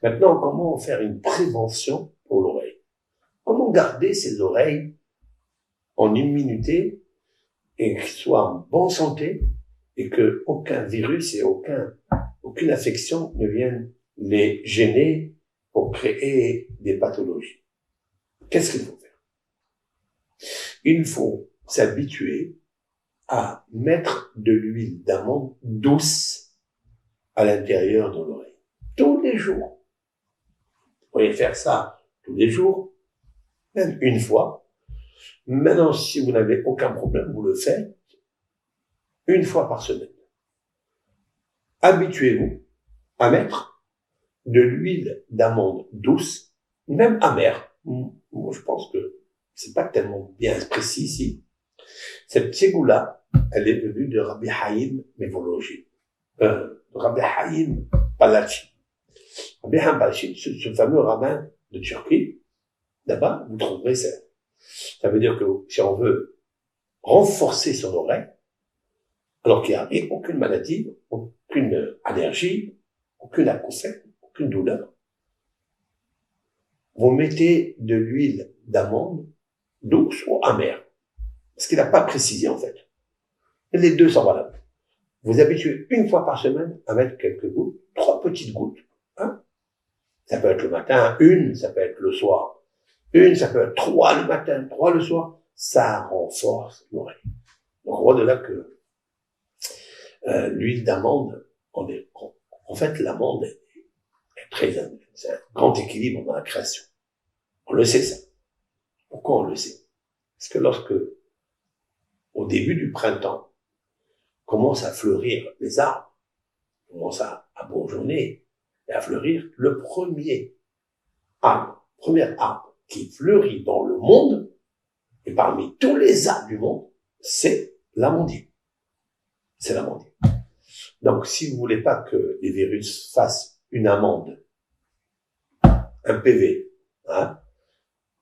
Maintenant, comment faire une prévention pour l'oreille? Comment garder ses oreilles en immunité et qu'elles soient en bonne santé et que aucun virus et aucune affection ne vienne les gêner pour créer des pathologies? Qu'est-ce qu'il faut faire? Il faut s'habituer à mettre de l'huile d'amande douce à l'intérieur de l'oreille. Tous les jours. Vous pourriez faire ça tous les jours, même une fois. Maintenant, si vous n'avez aucun problème, vous le faites une fois par semaine. Habituez-vous à mettre de l'huile d'amande douce, même amère. Moi, je pense que c'est pas tellement bien précis ici. Cette tségoula, elle est venue de Rabbi Haïm Mévologi. Rabbi Haïm Palachi. Rabbi Haïm Palachi, ce fameux rabbin de Turquie, là-bas, vous trouverez ça. Ça veut dire que si on veut renforcer son oreille, alors qu'il n'y a aucune maladie, aucune allergie, aucune acouphène, aucune douleur, vous mettez de l'huile d'amande douce ou amère. Parce qu'il n'a pas précisé, en fait. Et les deux sont valables. Vous habituez une fois par semaine à mettre quelques gouttes, 3 petites gouttes. Hein? Ça peut être le matin, ça peut être le soir. Ça peut être 3 le matin, 3 le soir. Ça renforce l'oreille. Donc, on voit de là que l'huile d'amande, en fait, l'amande est c'est un grand équilibre dans la création. On le sait, ça. Pourquoi on le sait? Parce que lorsque, au début du printemps, commencent à fleurir les arbres, commencent à bourgeonner et à fleurir, le premier arbre qui fleurit dans le monde, et parmi tous les arbres du monde, c'est l'amandier. C'est l'amandier. Donc, si vous voulez pas que les virus fassent une amande, un PV, hein,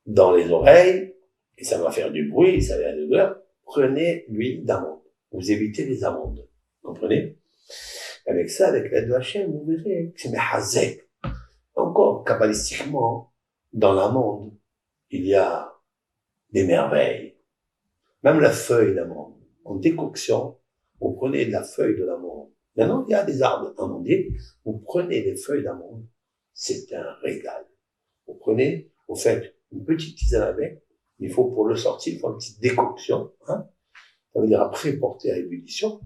dans les oreilles, et ça va faire du bruit, ça va faire de la douleur, prenez l'huile d'amande. Vous évitez les amandes. Comprenez? Avec ça, avec l'aide de Hachem, vous verrez que c'est mehazek. Encore, kabbalistiquement, dans l'amande, il y a des merveilles. Même la feuille d'amande. En décoction, vous prenez de la feuille de l'amande. Maintenant, il y a des arbres amandiers. Vous prenez les feuilles d'amande. C'est un régal. Vous faites une petite tisane avec. Il faut, pour le sortir, il faut une petite décoction, hein. Ça veut dire après porter à ébullition.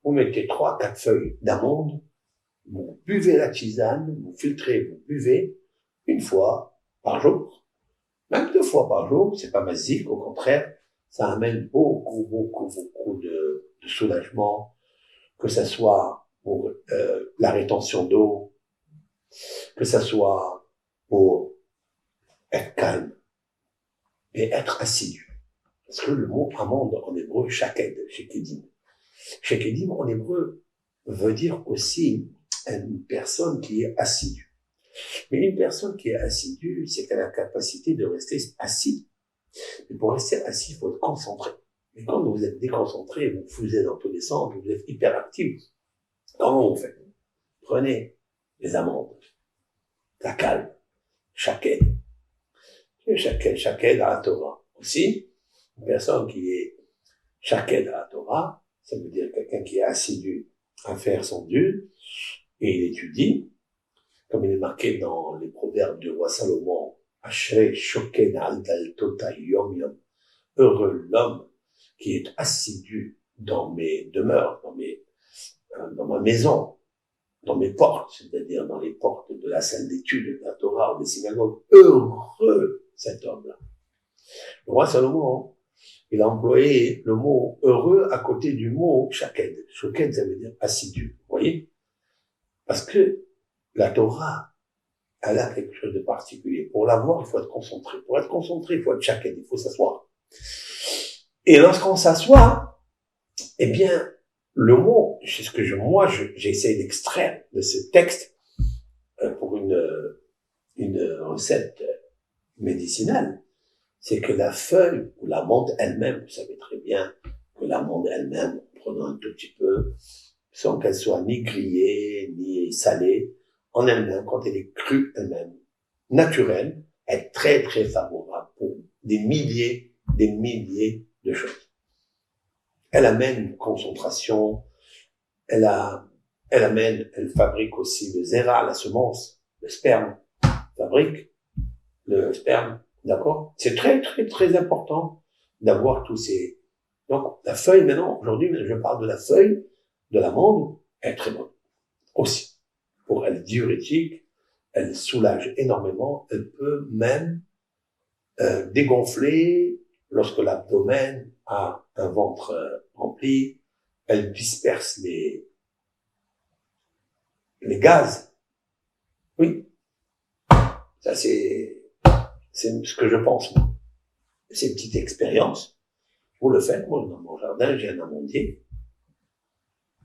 Vous mettez 3-4 feuilles d'amande. Vous buvez la tisane, vous filtrez, vous buvez une fois par jour. Même 2 fois par jour, c'est pas magique, au contraire, ça amène beaucoup de soulagement, que ça soit pour la rétention d'eau, que ça soit pour être calme et être assidu. Parce que le mot amande en hébreu, shaked, shekedim. Shekedim en hébreu veut dire aussi une personne qui est assidue. Mais une personne qui est assidue, c'est qu'elle a la capacité de rester assis. Mais pour rester assis, il faut être concentré. Et quand vous êtes déconcentré, vous fusez dans tous les sens, vous êtes hyperactif. Comment vous faites? Prenez les amandes, la calme, shaked. Shaked à la Torah. Aussi, une personne qui est shaked à la Torah, ça veut dire quelqu'un qui est assidu à faire son Dieu, et il étudie, comme il est marqué dans les proverbes du roi Salomon, Ashrei shoken al daltota yom yom. Heureux l'homme qui est assidu dans mes demeures, dans ma maison, dans mes portes, c'est-à-dire dans les portes de la salle d'études de la Torah ou des synagogues. Heureux cet homme-là. Le roi Salomon, il a employé le mot heureux à côté du mot shaked. Shaked, ça veut dire assidu. Vous voyez? Parce que la Torah, elle a quelque chose de particulier. Pour l'avoir, il faut être concentré. Pour être concentré, il faut être shaked, il faut s'asseoir. Et lorsqu'on s'assoit, eh bien, le mot, c'est ce que j'essaie d'extraire de ce texte pour une recette médicinale, c'est que la feuille ou l'amande elle-même, vous savez très bien que l'amande elle-même, en prenant un tout petit peu, sans qu'elle soit ni grillée, ni salée, en elle-même, quand elle est crue elle-même, naturelle, est très très favorable pour des milliers de choses. Elle amène une concentration, elle fabrique aussi le zéra, la semence, le sperme, fabrique le sperme, d'accord? C'est très très très important d'avoir tous ces... Donc la feuille maintenant, aujourd'hui, je parle de la feuille de l'amande, elle est très bonne aussi. Pour elle diurétique, elle soulage énormément, elle peut même dégonfler lorsque l'abdomen a un ventre rempli, elle disperse les gaz. Oui, ça c'est ce que je pense. C'est une petite expérience. Vous le faites, moi dans mon jardin j'ai un amandier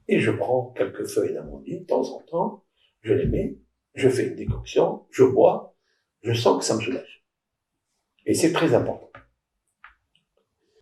et je prends quelques feuilles d'amandier de temps en temps, je les mets, je fais une décoction, je bois, je sens que ça me soulage. Et c'est très important.